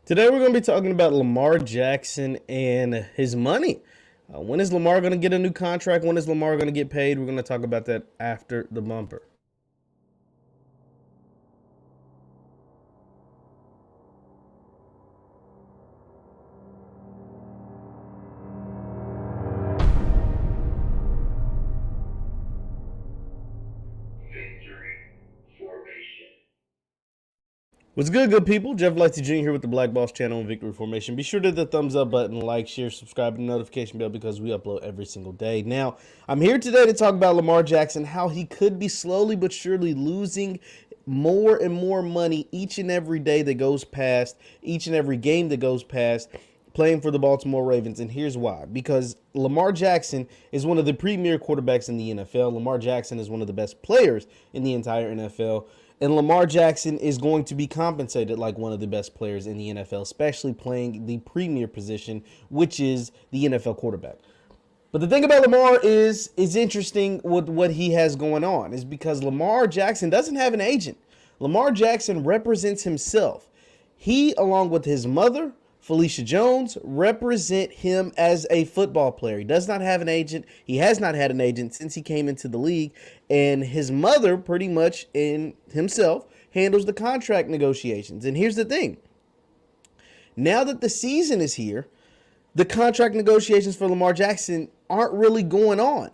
Today we're going to be talking about Lamar Jackson and his money. When is Lamar going to get a new contract? When is Lamar going to get paid? We're going to talk about that after the bumper. What's good people? Jeff Lighty Jr. here with the Black Boss channel and Victory Formation. Be sure to hit the thumbs up button, like, share, subscribe, and notification bell because we upload every single day. Now, I'm here today to talk about Lamar Jackson, how he could be slowly but surely losing more and more money each and every day that goes past, each and every game that goes past, playing for the Baltimore Ravens. And here's why. Because Lamar Jackson is one of the premier quarterbacks in the NFL. Lamar Jackson is one of the best players in the entire NFL. And Lamar Jackson is going to be compensated like one of the best players in the NFL, especially playing the premier position, which is the NFL quarterback. But the thing about Lamar is interesting with what he has going on is because Lamar Jackson doesn't have an agent. Lamar Jackson represents himself. He, along with his mother, Felicia Jones, represent him as a football player. He does not have an agent. He has not had an agent since he came into the league. And his mother, pretty much in himself, handles the contract negotiations. And here's the thing. Now that the season is here, the contract negotiations for Lamar Jackson aren't really going on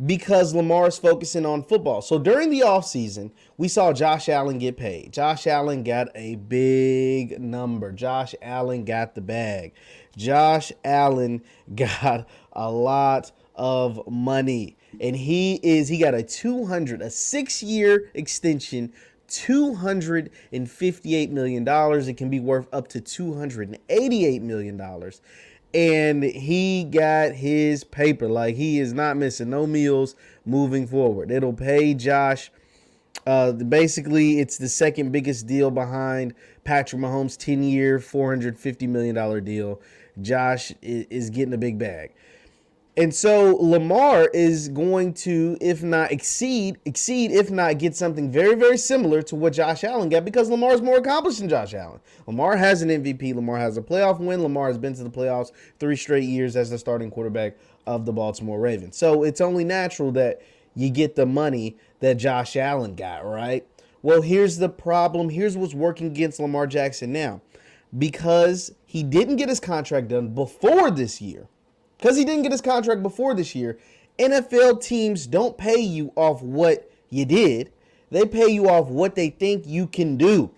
because Lamar is focusing on football. So during the offseason, we saw Josh Allen get paid. Josh Allen got a big number. Josh Allen got the bag. Josh Allen got a lot of money. And he got a 6-year extension, $258 million. It can be worth up to $288 million. And he got his paper. Like, he is not missing no meals moving forward. It'll pay Josh. Basically, it's the second biggest deal behind Patrick Mahomes' 10-year, $450 million deal. Josh is getting a big bag. And so Lamar is going to, if not exceed, if not get something very, very similar to what Josh Allen got, because Lamar is more accomplished than Josh Allen. Lamar has an MVP. Lamar has a playoff win. Lamar has been to the playoffs 3 straight years as the starting quarterback of the Baltimore Ravens. So it's only natural that you get the money that Josh Allen got, right? Well, here's the problem. Here's what's working against Lamar Jackson now. Because he didn't get his contract done before this year, NFL teams don't pay you off what you did. They pay you off what they think you can do,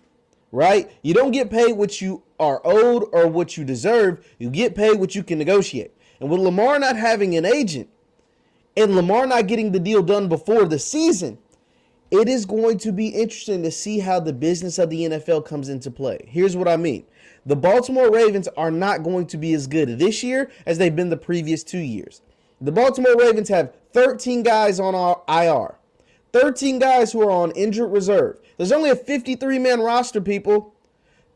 right? You don't get paid what you are owed or what you deserve. You get paid what you can negotiate. And with Lamar not having an agent and Lamar not getting the deal done before the season, it is going to be interesting to see how the business of the NFL comes into play. Here's what I mean. The Baltimore Ravens are not going to be as good this year as they've been the previous 2 years. The Baltimore Ravens have 13 guys on our IR. 13 guys who are on injured reserve. There's only a 53-man roster, people.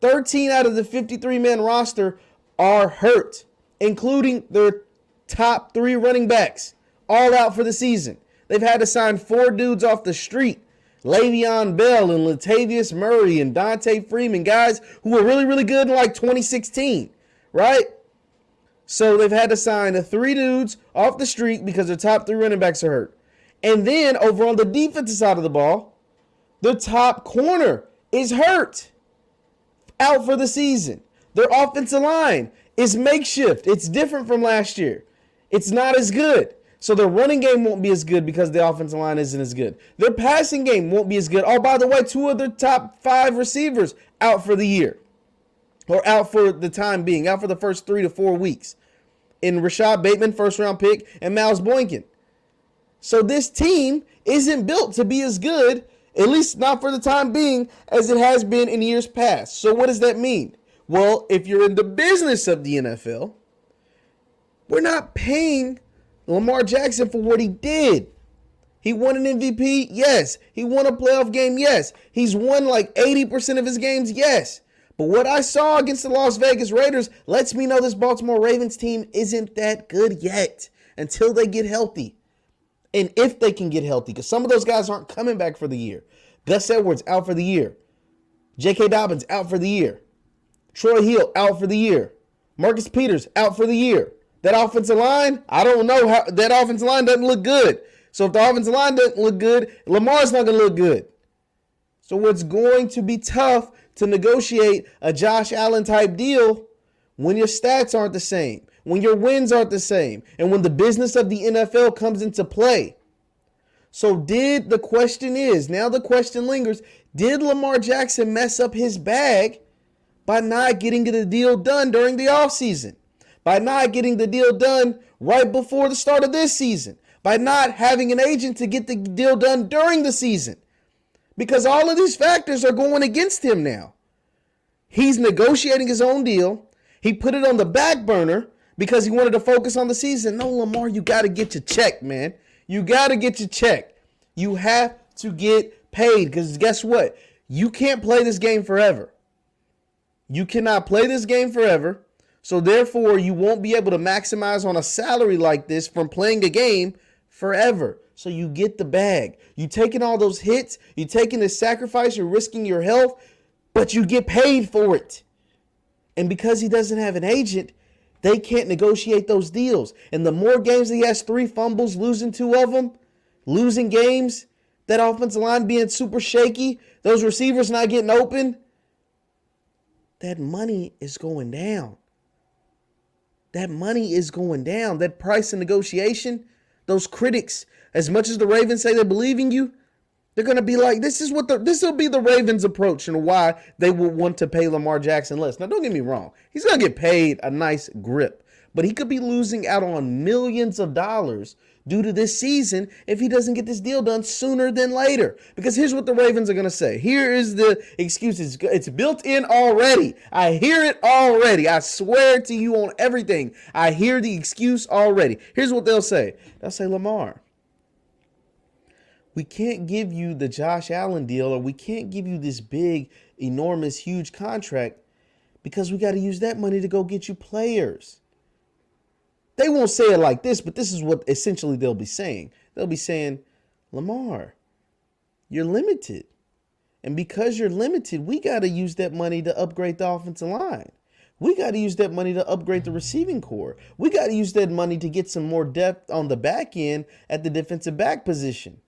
13 out of the 53-man roster are hurt, including their top 3 running backs, all out for the season. They've had to sign 4 dudes off the street. Le'Veon Bell and Latavius Murray and Dante Freeman, guys who were really, really good in like 2016, right? So they've had to sign 3 dudes off the street because their top 3 running backs are hurt. And then over on the defensive side of the ball, their top corner is hurt, out for the season. Their offensive line is makeshift. It's different from last year. It's not as good. So their running game won't be as good because the offensive line isn't as good. Their passing game won't be as good. Oh, by the way, 2 of their top 5 receivers out for the year. Or out for the time being. Out for the first 3 to 4 weeks. In Rashad Bateman, first-round pick, and Miles Boykin. So this team isn't built to be as good, at least not for the time being, as it has been in years past. So what does that mean? Well, if you're in the business of the NFL, we're not paying Lamar Jackson for what he did. He won an MVP? Yes. He won a playoff game? Yes. He's won like 80% of his games? Yes. But what I saw against the Las Vegas Raiders lets me know this Baltimore Ravens team isn't that good yet until they get healthy. And if they can get healthy, because some of those guys aren't coming back for the year. Gus Edwards out for the year. J.K. Dobbins out for the year. Troy Hill out for the year. Marcus Peters out for the year. That offensive line, I don't know how that offensive line doesn't look good. So if the offensive line doesn't look good, Lamar's not going to look good. So it's going to be tough to negotiate a Josh Allen type deal when your stats aren't the same, when your wins aren't the same, and when the business of the NFL comes into play. So the question lingers, did Lamar Jackson mess up his bag by not getting the deal done during the offseason? By not getting the deal done right before the start of this season? By not having an agent to get the deal done during the season? Because all of these factors are going against him now. He's negotiating his own deal. He put it on the back burner because he wanted to focus on the season. No, Lamar, you got to get your check, man. You got to get your check. You have to get paid because guess what? You can't play this game forever. You cannot play this game forever. So therefore, you won't be able to maximize on a salary like this from playing a game forever. So you get the bag. You taking all those hits. You taking the sacrifice. You're risking your health, but you get paid for it. And because he doesn't have an agent, they can't negotiate those deals. And the more games he has, 3 fumbles, losing 2 of them, losing games, that offensive line being super shaky, those receivers not getting open, that money is going down. That money is going down. That price of negotiation, those critics, as much as the Ravens say they believe in you, they're going to be like, this will be the Ravens' approach and why they will want to pay Lamar Jackson less. Now, don't get me wrong. He's going to get paid a nice grip, but he could be losing out on millions of dollars due to this season if he doesn't get this deal done sooner than later. Because here's what the Ravens are going to say. Here is the excuses. It's built in already. I hear it already. I swear to you on everything. I hear the excuse already. Here's what they'll say. They'll say, Lamar, we can't give you the Josh Allen deal, or we can't give you this big, enormous, huge contract because we got to use that money to go get you players. They won't say it like this, but this is what essentially they'll be saying. They'll be saying, Lamar, you're limited. And because you're limited, we got to use that money to upgrade the offensive line. We got to use that money to upgrade the receiving core. We got to use that money to get some more depth on the back end at the defensive back position.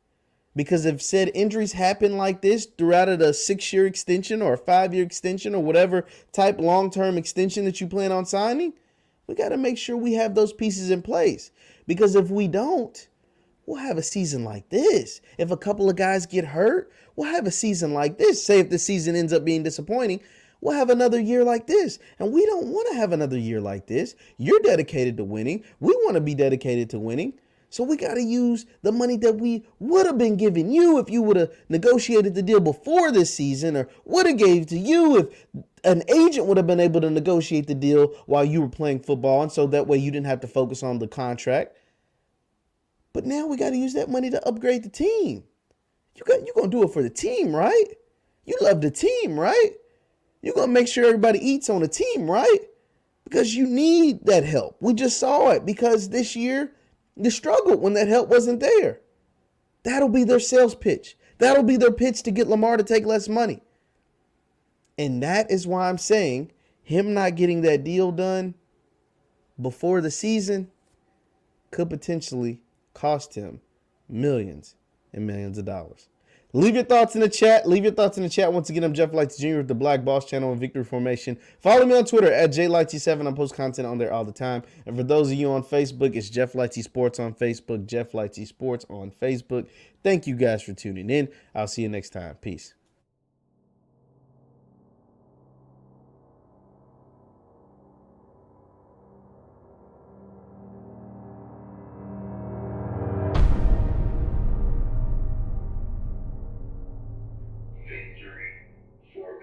Because if said injuries happen like this throughout a 6-year extension or a 5-year extension or whatever type long-term extension that you plan on signing, we got to make sure we have those pieces in place. Because if we don't, we'll have a season like this. If a couple of guys get hurt, we'll have a season like this. Say if the season ends up being disappointing, we'll have another year like this. And we don't want to have another year like this. You're dedicated to winning. We want to be dedicated to winning. So we got to use the money that we would have been giving you if you would have negotiated the deal before this season, or would have gave to you if an agent would have been able to negotiate the deal while you were playing football. And so that way you didn't have to focus on the contract. But now we got to use that money to upgrade the team. You're going to do it for the team, right? You love the team, right? You're going to make sure everybody eats on the team, right? Because you need that help. We just saw it because this year, they struggled when that help wasn't there. That'll be their sales pitch. That'll be their pitch to get Lamar to take less money. And that is why I'm saying him not getting that deal done before the season could potentially cost him millions and millions of dollars. Leave your thoughts in the chat. Once again, I'm Jeff Lighty Jr. with the Black Boss Channel and Victory Formation. Follow me on Twitter at JLighty7. I post content on there all the time. And for those of you on Facebook, it's Jeff Lighty Sports on Facebook. Jeff Lighty Sports on Facebook. Thank you guys for tuning in. I'll see you next time. Peace.